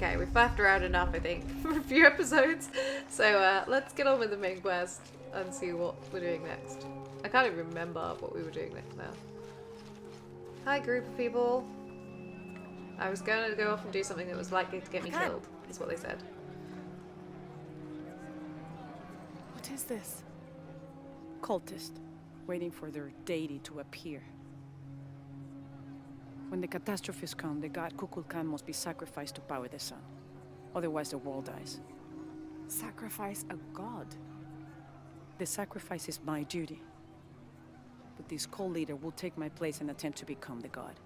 Okay, we've faffed around enough, I think, for a few episodes. So let's get on with the main quest and see what we're doing next. I can't even remember what we were doing next now. Hi, group of people. I was going to go off and do something that was likely to get me killed, is what they said. What is this? Cultist, waiting for their deity to appear. When the catastrophes come, the god Kukulkan must be sacrificed to power the sun. Otherwise the world dies. Sacrifice a god? The sacrifice is my duty. But this cult leader will take my place and attempt to become the god.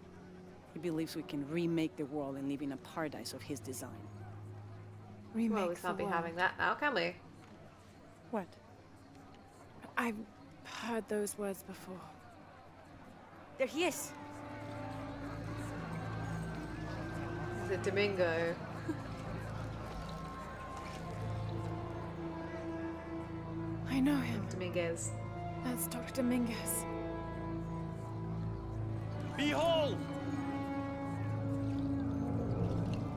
He believes we can remake the world and live in a paradise of his design. Remake Well, we can't be the world. having that now, can we? What? I've heard those words before. There he is. Is it Domingo? I know him. Dominguez. That's Dr. Dominguez. Behold!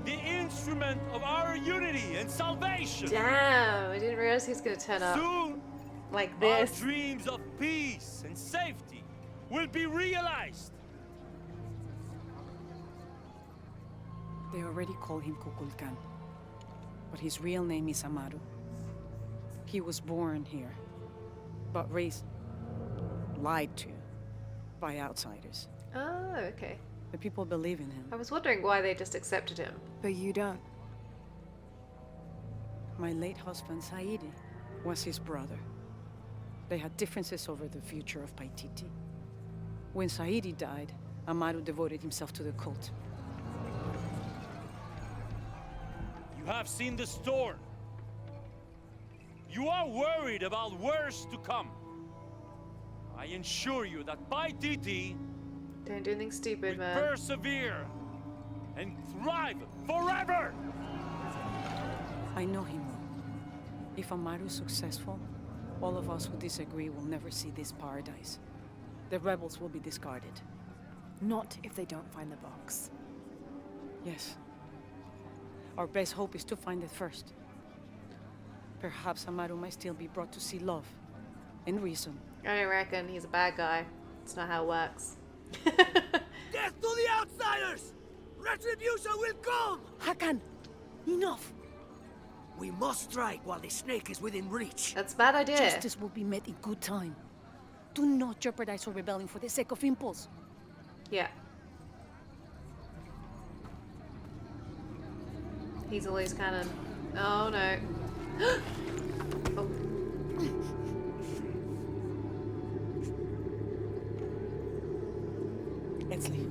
The instrument of our unity and salvation! Damn, I didn't realize he was going to turn up Soon, like our this. dreams of peace and safety will be realized. They already call him Kukulkan. But his real name is Amaru. He was born here, but raised, lied to, by outsiders. Oh, okay. The people believe in him. I was wondering why they just accepted him. But you don't. My late husband, Saidi, was his brother. They had differences over the future of Paititi. When Saidi died, Amaru devoted himself to the cult. You have seen the storm. You are worried about worse to come. I assure you that Paititi Don't do anything stupid, will man. persevere and thrive forever! I know he will. If Amaru is successful, all of us who disagree will never see this paradise. The rebels will be discarded. Not if they don't find the box. Yes. Our best hope is to find it first. Perhaps Amaru might still be brought to see love and reason. I don't reckon he's a bad guy. It's not how it works. Death to the outsiders! Retribution will come! Hakan! Enough! We must strike while the snake is within reach. That's a bad idea. Justice will be met in good time. Do not jeopardize our rebellion for the sake of impulse. Yeah. He's a loose cannon. Oh no. Oh. Edsley,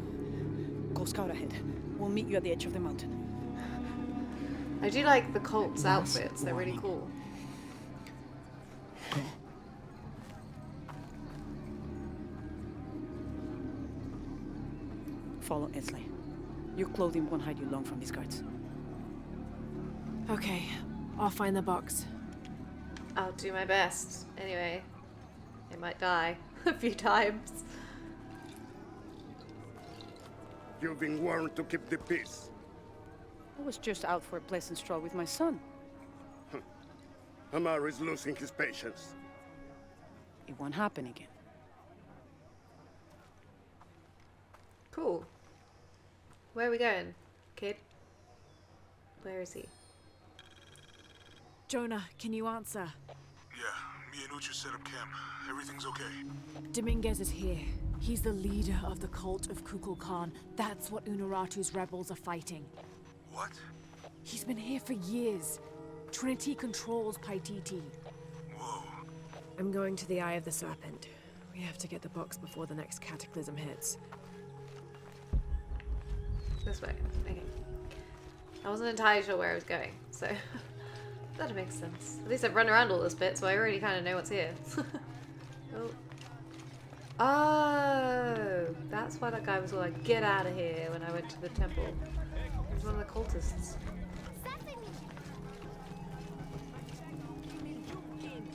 go scout ahead. We'll meet you at the edge of the mountain. I do like the cult's outfits. They're really cool. Follow Edsley. Your clothing won't hide you long from these guards. Okay, I'll find the box. I'll do my best. Anyway, I might die a few times. You've been warned to keep the peace. I was just out for a pleasant stroll with my son. Amaru is losing his patience. It won't happen again. Cool. Where are we going, kid? Where is he? Jonah, can you answer? Yeah, me and Uchu set up camp. Everything's okay. Dominguez is here. He's the leader of the cult of Kukulkan. That's what Unuratu's rebels are fighting. What? He's been here for years. Trinity controls Paititi. Whoa. I'm going to the Eye of the Serpent. We have to get the box before the next cataclysm hits. This way. Okay. I wasn't entirely sure where I was going, so that makes sense. At least I've run around all this bit, so I already kind of know what's here. Oh. Oh, that's why that guy was all like, "Get out of here!" when I went to the temple. He was one of the cultists.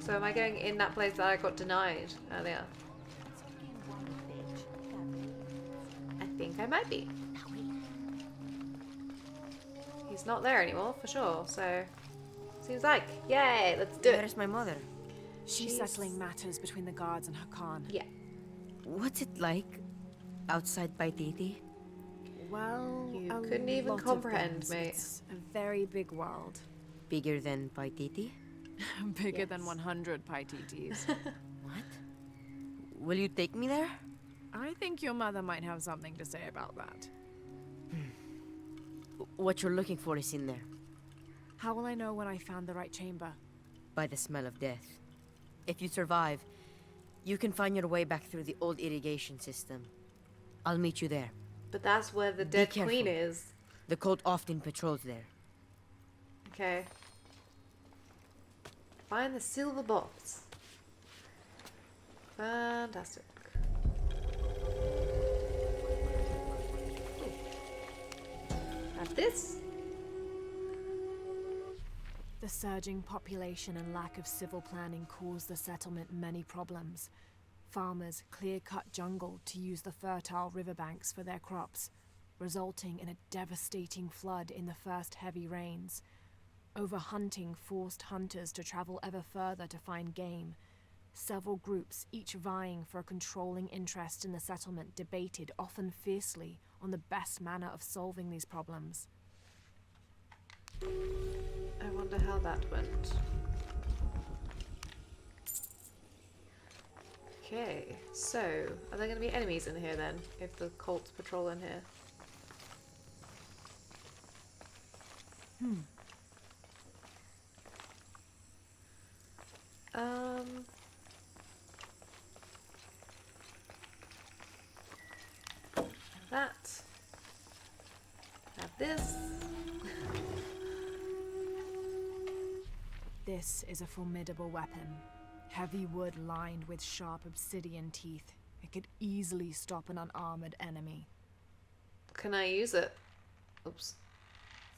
So am I going in that place that I got denied earlier? I think I might be. he's not there anymore for sure. So seems like, yay, let's do it. Where's my mother? She's settling matters between the guards and her Khan. Yeah. What's it like outside Paititi? Well, You a couldn't even lot of comprehend, things. mate. It's a very big world. Bigger than Paititi? Bigger than Yes. 100 Paititis. What? Will you take me there? I think your mother might have something to say about that. What you're looking for is in there, How will I know when I found the right chamber? by the smell of death. If you survive, you can find your way back through the old irrigation system. I'll meet you there. But that's where the Be dead queen careful. is. The cult often patrols there. Okay. Find the silver box. Fantastic. Have this. The surging population and lack of civil planning caused the settlement many problems. Farmers clear-cut jungle to use the fertile riverbanks for their crops, resulting in a devastating flood in the first heavy rains. Overhunting forced hunters to travel ever further to find game. Several groups, each vying for a controlling interest in the settlement, debated, often fiercely, on the best manner of solving these problems. I wonder how that went. Okay, so are there going to be enemies in here then, if the cults patrol in here? That. Have this. This is a formidable weapon. Heavy wood lined with sharp obsidian teeth. It could easily stop an unarmored enemy. Can I use it? Oops.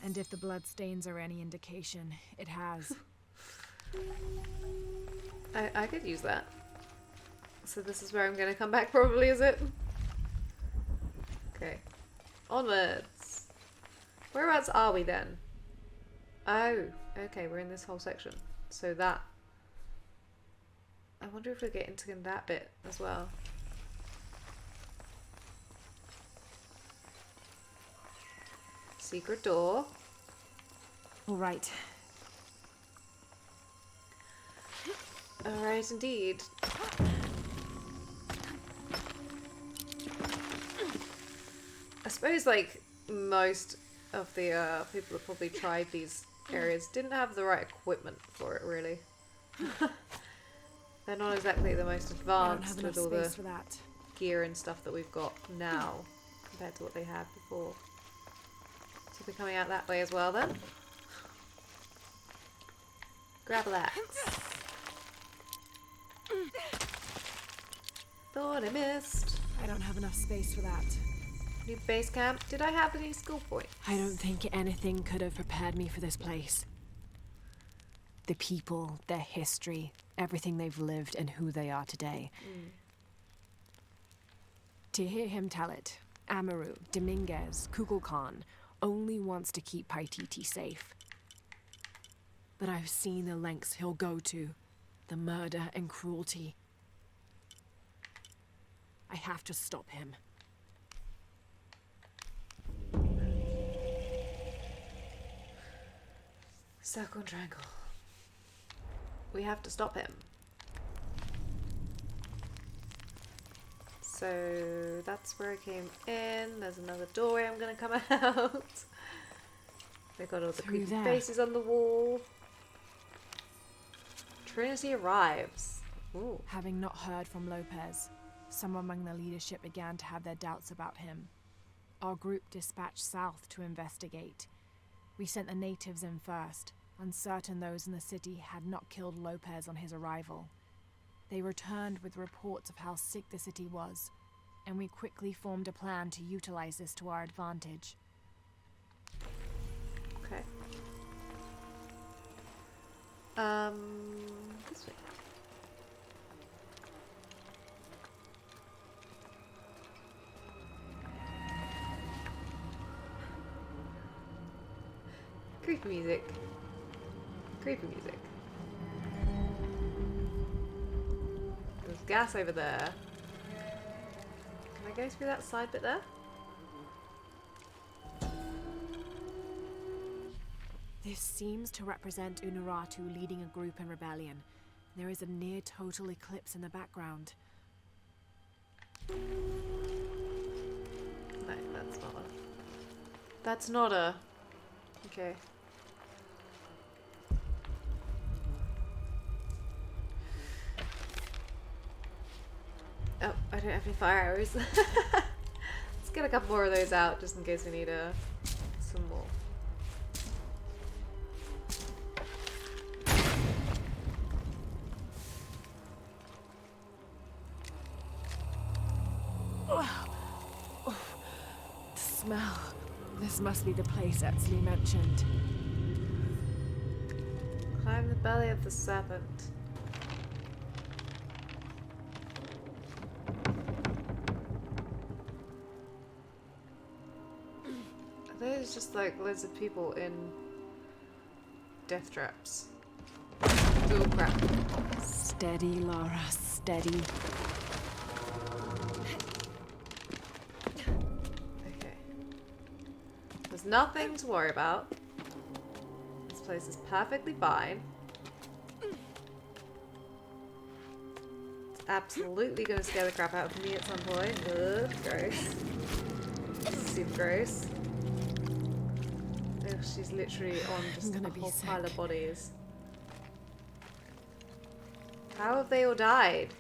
And if the bloodstains are any indication, it has. I could use that. So this is where I'm going to come back probably, is it? Okay. Onwards. Whereabouts are we then? Oh, okay, we're in this whole section. So that... I wonder if we'll get into that bit as well. Secret door. All right. Alright, indeed. I suppose, like, most of the people that probably tried these areas didn't have the right equipment for it, really. They're not exactly the most I don't advanced have enough with all space the for that. gear and stuff that we've got now compared to what they had before. So we're coming out that way as well then. Grab that. Thought I missed. I don't have enough space for that. New base camp. Did I have any skill points? I don't think anything could have prepared me for this place. The people, their history, everything they've lived and who they are today. To hear him tell it, Amaru, Dominguez, Kukulkan only wants to keep Paititi safe. But I've seen the lengths he'll go to, the murder and cruelty. I have to stop him. Circle and triangle. We have to stop him. So that's where I came in. There's another doorway I'm gonna come out. They got all the Through creepy there. faces on the wall. Trinity arrives. Ooh. Having not heard from Lopez, some among the leadership began to have their doubts about him. Our group dispatched south to investigate. We sent the natives in first, uncertain those in the city had not killed Lopez on his arrival. They returned with reports of how sick the city was, and we quickly formed a plan to utilize this to our advantage. Okay. This way. Creepy music. Creepy music. There's gas over there. Can I go through that side bit there? This seems to represent Unuratu leading a group in rebellion. There is a near total eclipse in the background. No, that's not a... That's not a... Okay. Oh, I don't have any fire arrows. Let's get a couple more of those out just in case we need some more. The smell. This must be the place Etsley mentioned. Climb the belly of the serpent. Are those just like loads of people in death traps? Oh crap. Steady, Lara, steady. Okay. There's nothing to worry about. This place is perfectly fine. It's absolutely gonna scare the crap out of me at some point. Ugh, gross. This is super gross. Ugh, she's literally on just a whole pile of bodies. How have they all died?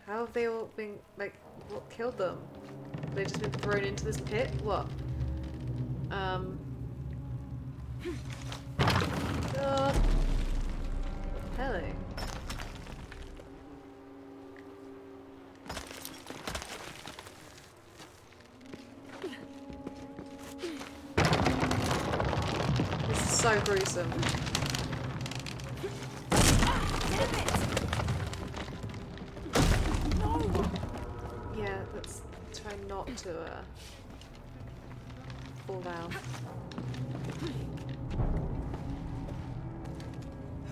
How have they all been, like, what killed them? Have they just been thrown into this pit? What? God. Repelling. This is so gruesome. Yeah, let's try not to fall down.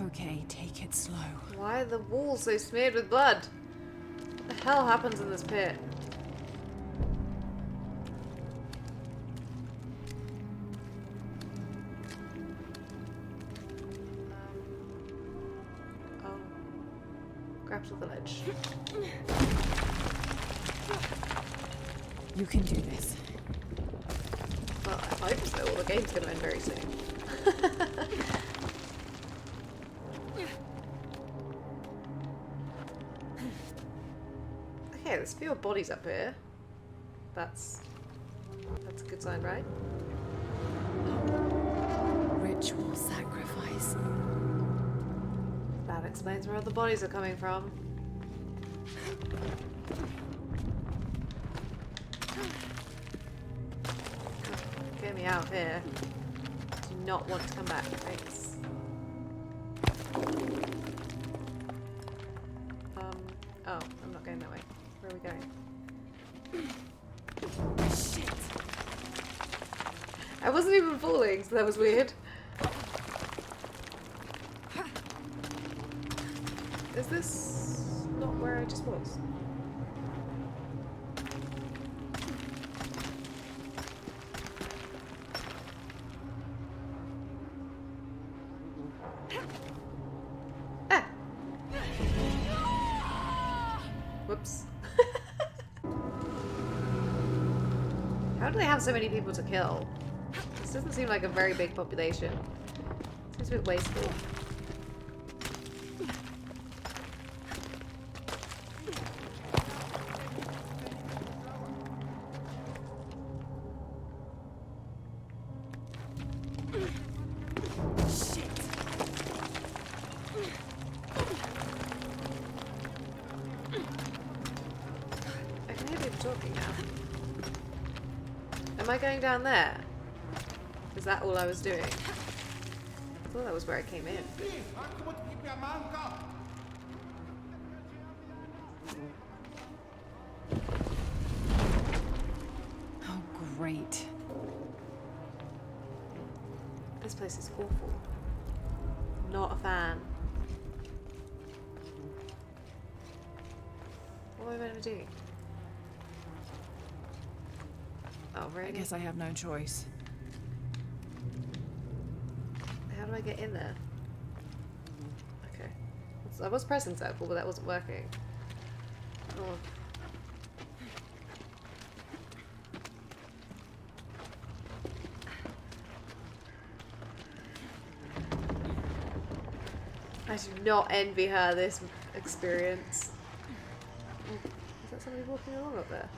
Okay, take it slow. Why are the walls so smeared with blood? What the hell happens in this pit? Oh. Grab to the ledge. You can do this. Well, I hope so. Well, the game's gonna end very soon. Okay, there's fewer bodies up here. That's a good sign, right? Ritual sacrifice. That explains where all the bodies are coming from. Get me out of here. Do not want to come back, thanks. Oh, I'm not going that way. Where are we going? Shit. I wasn't even falling, so that was weird. Is this not where I just was? Ah! Whoops. How do they have so many people to kill? This doesn't seem like a very big population. Seems a bit wasteful. I can hear people talking now. Am I going down there? Is that all I was doing? I thought that was where I came in. Oh, great. This place is awful. Not a fan. What am I meant to do? Oh, really? I guess I have no choice. How do I get in there? Okay. So I was pressing circle, but that wasn't working. Oh. I do not envy her this experience. Oh, is that somebody walking along up there?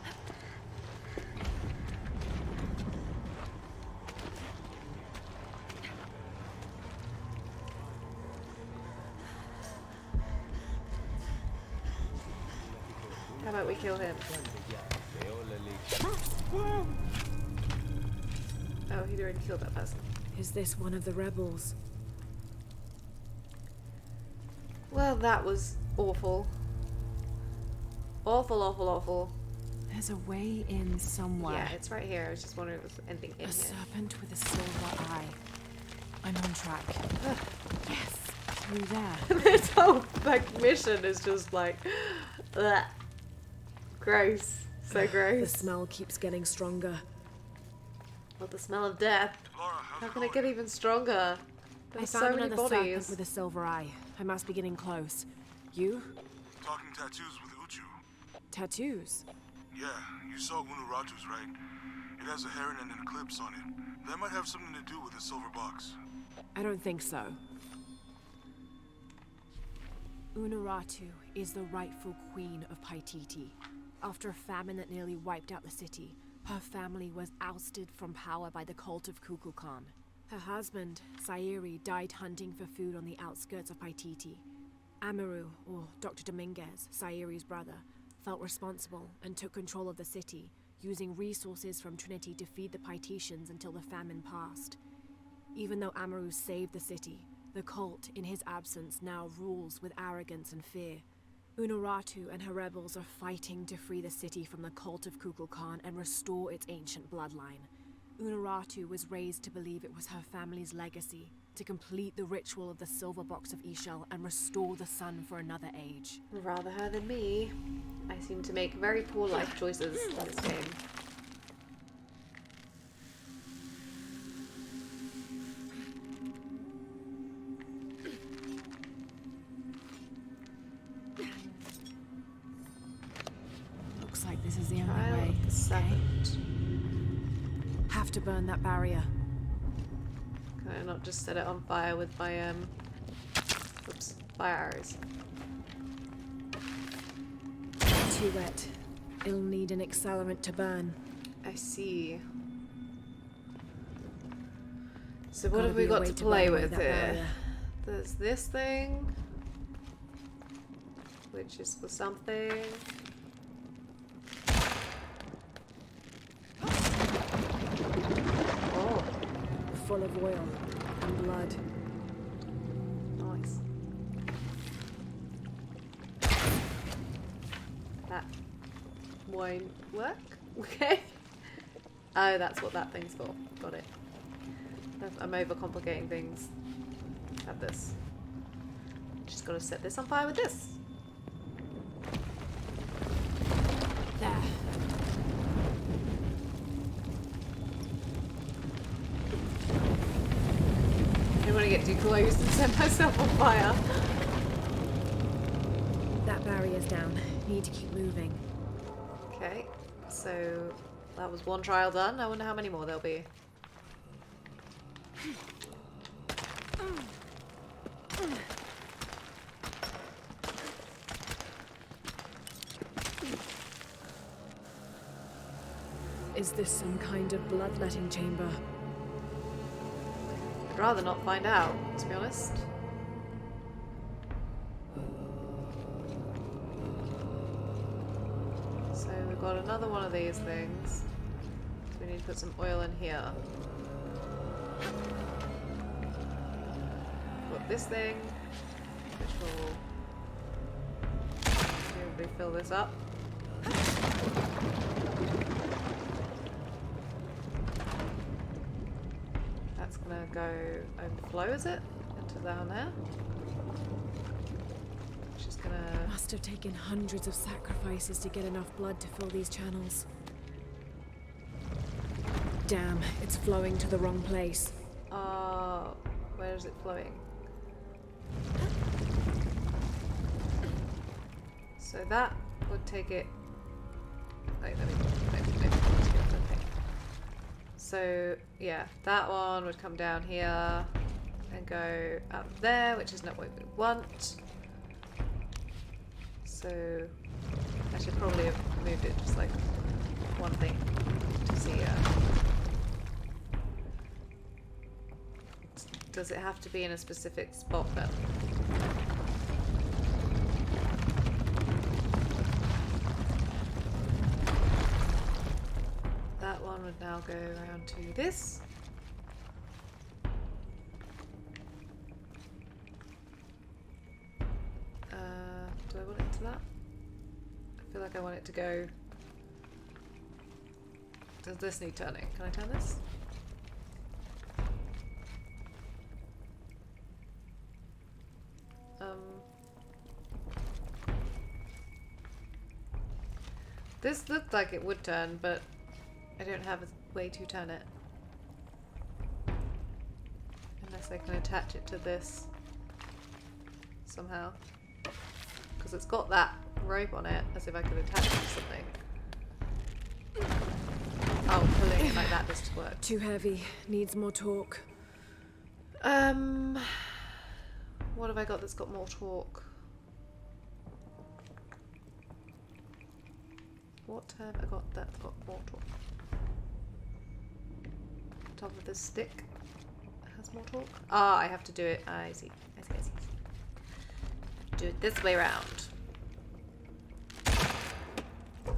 How about we kill him? Oh, he'd already killed that person. Is this one of the rebels? Well, that was awful. Awful, awful, awful. There's a way in somewhere. Yeah, it's right here. I was just wondering if there's anything in A here. serpent with a silver eye. I'm on track. Yes, through there. This whole like mission is just like, ugh. Gross. So The gross. smell keeps getting stronger. Well, the smell of death. Lara, How how's can it it get going? even stronger? I There's found so many another serpent bodies. with a silver eye. I must be getting close. You? Talking tattoos with Uchu. Tattoos? Yeah, you saw Unuratu's, right? It has a heron and an eclipse on it. That might have something to do with the silver box. I don't think so. Unuratu is the rightful queen of Paititi. After a famine that nearly wiped out the city, her family was ousted from power by the cult of Kukulkan. Her husband, Sairi, died hunting for food on the outskirts of Paititi. Amaru, or Dr. Dominguez, Sairi's brother, felt responsible and took control of the city, using resources from Trinity to feed the Paititians until the famine passed. Even though Amaru saved the city, the cult, in his absence, now rules with arrogance and fear. Unuratu and her rebels are fighting to free the city from the cult of Kukulkan and restore its ancient bloodline. Unuratu was raised to believe it was her family's legacy, to complete the ritual of the silver box of Ishel and restore the sun for another age. Rather her than me. I seem to make very poor life choices in this game. Looks like this is the only Trial way. of the serpent. Have to burn that barrier. Can I not just set it on fire with my oops, fire arrows? Too wet. It'll need an accelerant to burn. I see. So what Gotta have we be a got way to to play burn away with that here? barrier. There's this thing, which is for something. Oh, Full of oil and blood. nice. That won't work. Okay. Oh, that's what that thing's for. Got it. I'm overcomplicating things. Have this. Just gotta set this on fire with this. There. I don't want to get too close and set myself on fire. That barrier's down. Need to keep moving. Okay, so that was one trial done. I wonder how many more there'll be. Is this some kind of bloodletting chamber? I'd rather not find out, to be honest. So we've got another one of these things. So we need to put some oil in here. Got this thing, which will presumably fill this up. That's it's gonna go overflow, is it? Into down there. Which is gonna... Must have taken hundreds of sacrifices to get enough blood to fill these channels. Damn, it's flowing to the wrong place. Where is it flowing? So that would take it... Wait, let me... Okay. So, yeah, that one would come down here and go up there, which is not what we want. So, I should probably have moved it just like one thing to see. Does it have to be in a specific spot then? That one would now go around to this. Do I want it to that? I feel like I want it to go... Does this need turning? Can I turn this? This looked like it would turn, but I don't have a way to turn it. Unless I can attach it to this somehow. Because it's got that rope on it, as if I could attach it to something. Oh, pulling it like that doesn't work. Too heavy. Needs more torque. What have I got that's got more torque? What have I got that's got more torque? Top of the stick has more torque. Ah, I have to do it. I see. I see. Do it this way around.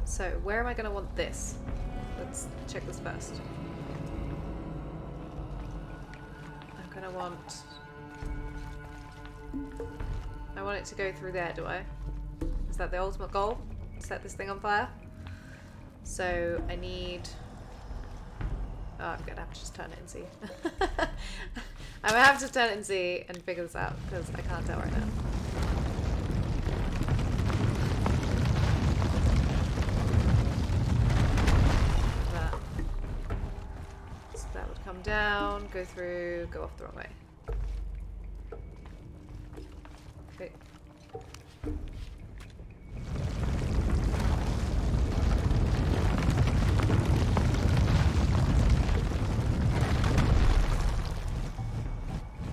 So, where am I going to want this? Let's check this first. I'm going to want... I want it to go through there, do I? Is that the ultimate goal? Set this thing on fire? So, I need... Oh, I'm going to have to just turn it and see. I'm going to have to turn it and see and figure this out, because I can't tell right now. Come down, go through, go off the wrong way. Okay.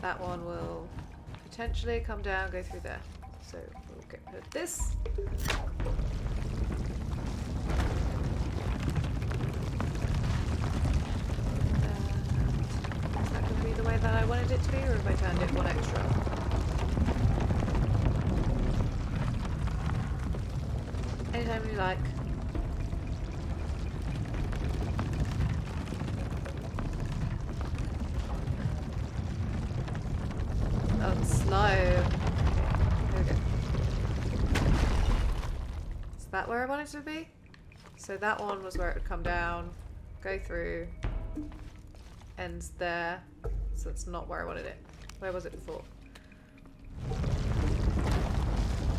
That one will potentially come down, go through there. So we'll get rid of this. The way that I wanted it to be, or if I turned it one extra? Anytime you like. Oh, it's slow. Okay, here we go. Is that where I wanted it to be? So that one was where it would come down, go through, ends there. So it's not where I wanted it. Where was it before?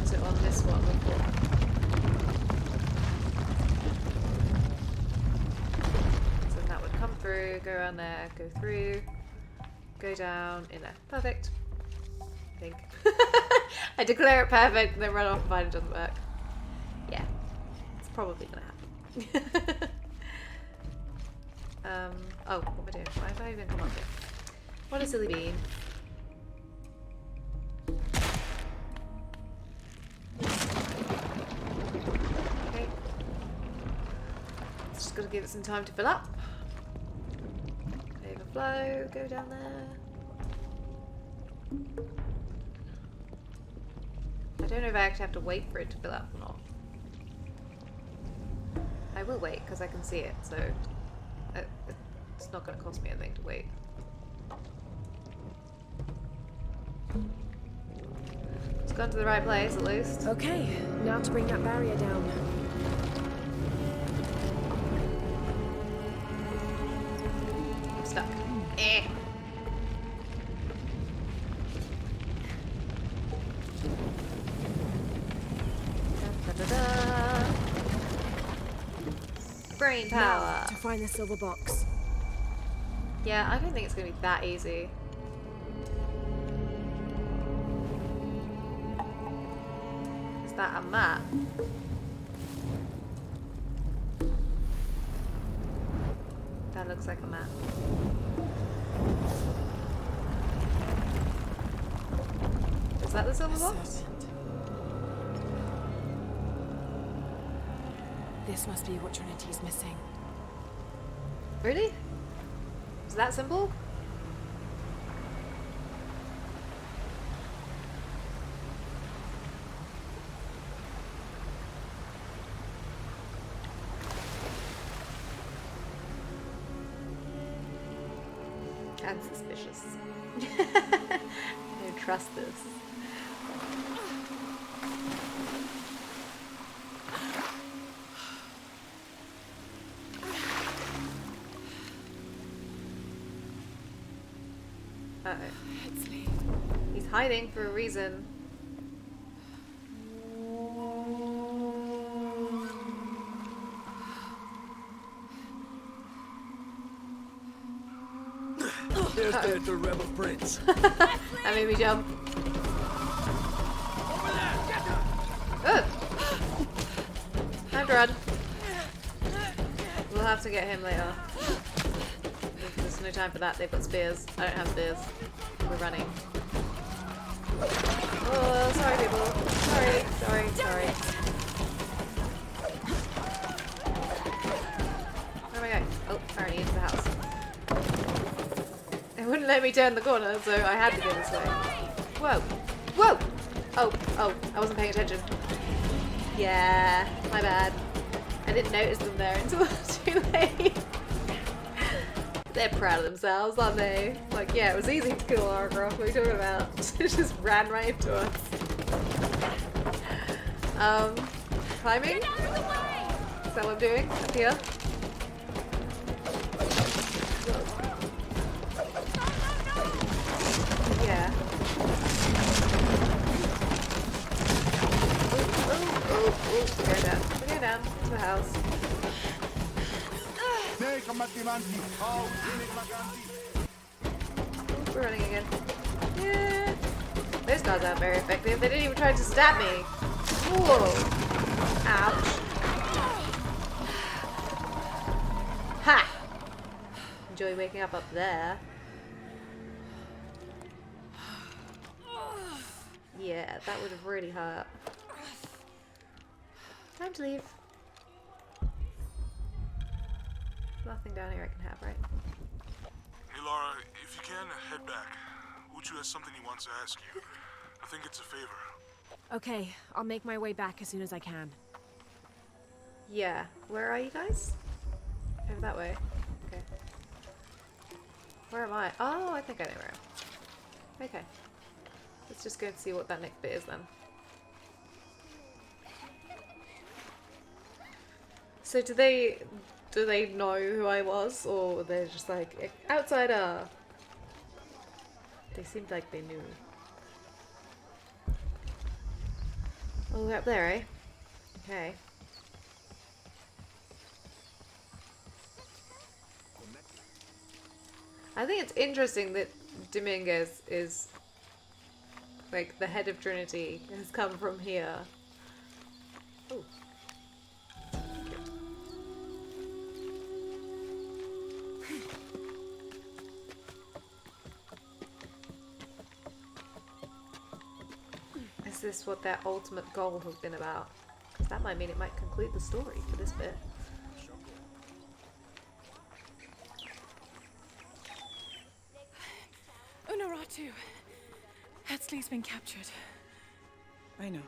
Was it on this one before? So then that would come through, go around there, go through, go down, in there. Perfect. I think. I declare it perfect and then run off and find it doesn't work. Yeah. It's probably gonna happen. Oh, what am I doing? Why have I even come up here? What a silly bean. Okay. Just gotta give it some time to fill up. Overflow, go down there. I don't know if I actually have to wait for it to fill up or not. I will wait because I can see it, so it's not going to cost me anything to wait. It's gone to the right place, at least. Okay, now to bring that barrier down. I'm stuck. Eh. brain power. Now, to find the silver box. Yeah, I don't think it's gonna be that easy. Is that a map? That looks like a map. Is that the silver box? This must be what Trinity's missing. Really? Is that simple? And suspicious. I don't trust this. Uh-oh. He's hiding for a reason. There's the rebel prince. That made me jump. Good. Time to run. We'll have to get him later. There's no time for that. They've got spears. I don't have spears. We're running. Oh, sorry, people. Sorry. Where am I going? Oh, already into the house. It wouldn't let me turn the corner, so I had to go this way. Whoa! Whoa! Oh, I wasn't paying attention. Yeah, my bad. I didn't notice them there until too late. They're proud of themselves, aren't they? Like, yeah, it was easy to kill Lara. What are you talking about? It just ran right into us. Climbing? Is that what I'm doing? Up here? Yeah. We're going down. We're going down to the house. We're running again. Yeah. Those guys aren't very effective. They didn't even try to stab me. Whoa. Ouch. Ha! Enjoy waking up there. Yeah, that would have really hurt. Time to leave. Nothing down here I can have, right? Hey, Lara, if you can, head back. Uchu has something he wants to ask you. I think it's a favor. Okay, I'll make my way back as soon as I can. Yeah. Where are you guys? Over that way. Okay. Where am I? Oh, I think I know where I am. Okay. Let's just go and see what that next bit is then. So do they know who I was, or they're just like, outsider? They seemed like they knew. Oh, we're up there, eh? Okay. I think it's interesting that Dominguez is like the head of Trinity has come from here. Oh. Is this what their ultimate goal has been about? Because that might mean it might conclude the story for this bit. Unuratu! Hetzley's been captured. I know.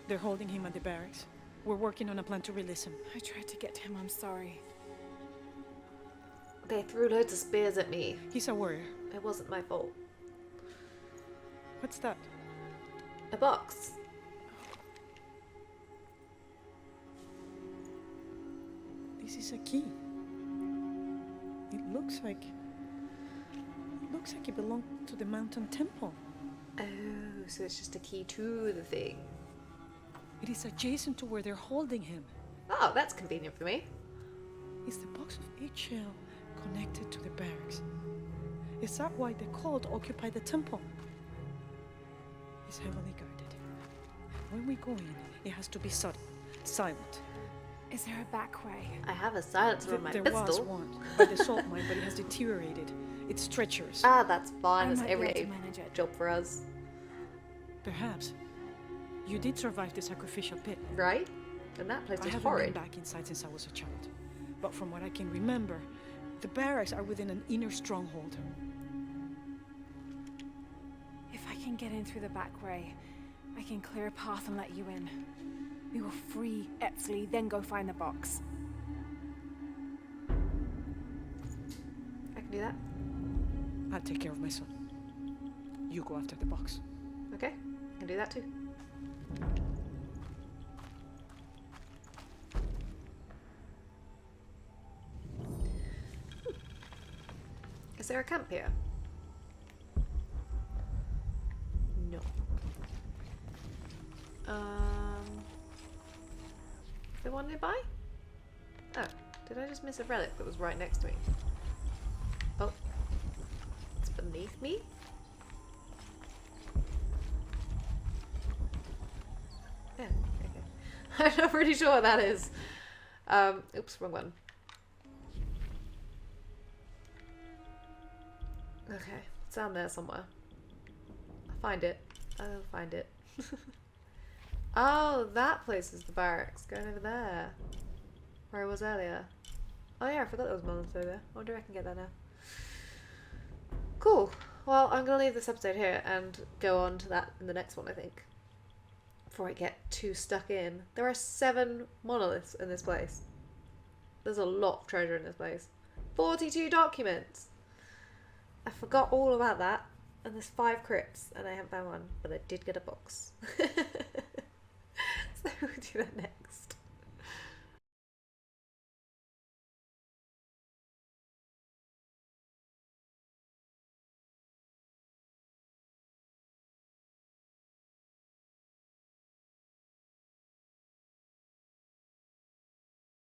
They're holding him at the barracks. We're working on a plan to release him. I tried to get him, I'm sorry. They threw loads of spears at me. He's a warrior. It wasn't my fault. What's that? A box. This is a key. It looks like it belonged to the mountain temple. Oh, so it's just a key to the thing. It is adjacent to where they're holding him. Oh, that's convenient for me. Is the box of eggshell connected to the barracks? Is that why the cult occupied the temple? It's heavily guarded. When we go in, it has to be sudden, silent. Is there a back way? I have a silencer on my There pistol. was one by the salt mine, but it has deteriorated. It's treacherous. Ah, that's fine. I That's might be able every to manage it. job for us, Perhaps. You did survive the sacrificial pit. right? And that place I was haven't horrid. been back inside since I was a child. But from what I can remember, the barracks are within an inner stronghold. If I can get in through the back way, I can clear a path and let you in. We will free Epsley, then go find the box. I can do that. I'll take care of my son. You go after the box. Okay, I can do that too. Is there a camp here? No. The one nearby? Oh, did I just miss a relic that was right next to me? Oh, it's beneath me? Yeah, okay. I'm not pretty sure what that is. Oops, wrong one. Okay, it's down there somewhere. I'll find it. I'll find it. Oh, that place is the barracks. Going over there. Where I was earlier. Oh yeah, I forgot there was one over there. I wonder if I can get there now. Cool. Well, I'm going to leave this episode here and go on to that in the next one, I think. Before I get too stuck in. There are 7 monoliths in this place. There's a lot of treasure in this place. 42 documents! I forgot all about that. And there's 5 crypts, and I haven't found one, but I did get a box. So we'll do that next.